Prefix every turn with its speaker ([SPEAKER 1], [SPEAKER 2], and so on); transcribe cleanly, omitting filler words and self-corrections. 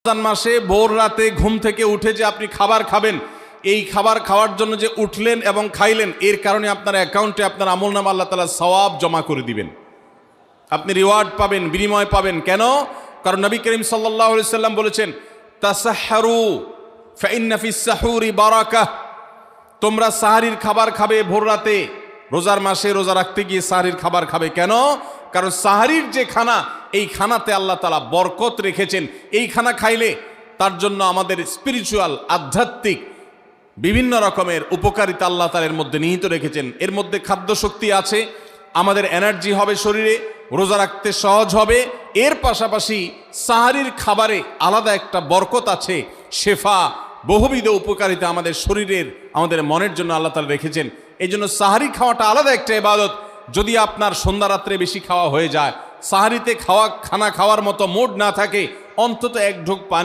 [SPEAKER 1] রমজান মাসে ভোর রাতে ঘুম থেকে উঠে যে আপনি খাবার খাবেন, এই খাবার খাওয়ার জন্য যে উঠলেন এবং খাইলেন, এর কারণে আপনার অ্যাকাউন্টে আপনার আমলনামা আল্লাহ তাআলা সওয়াব জমা করে দিবেন। আপনি রিওয়ার্ড পাবেন, বিনিময় পাবেন। কেন? কারণ নবী করিম সাল্লাল্লাহু আলাইহি সাল্লাম বলেছেন, তাসাহহারু ফাইন্না ফিস সাহুরি বারাকাহ। তোমরা সাহারির খাবার খাবে ভোর রাতে। রোজার মাসে রোজা রাখতে গিয়ে সাহারির খাবার খাবে। কেন? কারণ সাহারির যে খানা, এই খানাতে আল্লাহ তাআলা বরকত রেখেছেন। এই খানা খাইলে তার জন্য আমাদের স্পিরিচুয়াল, আধ্যাত্মিক বিভিন্ন রকমের উপকারিতা আল্লাহ তাআলা এর মধ্যে নিহিত রেখেছেন। এর মধ্যে খাদ্য শক্তি আছে, আমাদের এনার্জি হবে শরীরে, রোজা রাখতে সহজ হবে। এর পাশাপাশি সাহারির খাবারে আলাদা একটা বরকত আছে, শেফা, বহুবিধ উপকারিতা আমাদের শরীরের, আমাদের মনের জন্য আল্লাহ তাআলা রেখেছেন। এই জন্য সাহারি খাওয়াটা আলাদা একটা ইবাদত। যদি আপনার সন্ধ্যা রাত্রে বেশি খাওয়া হয়ে যায়, সাহারিতে খানা খাওয়ার মতো মুড না থাকে, অন্তত এক ঢোক পানি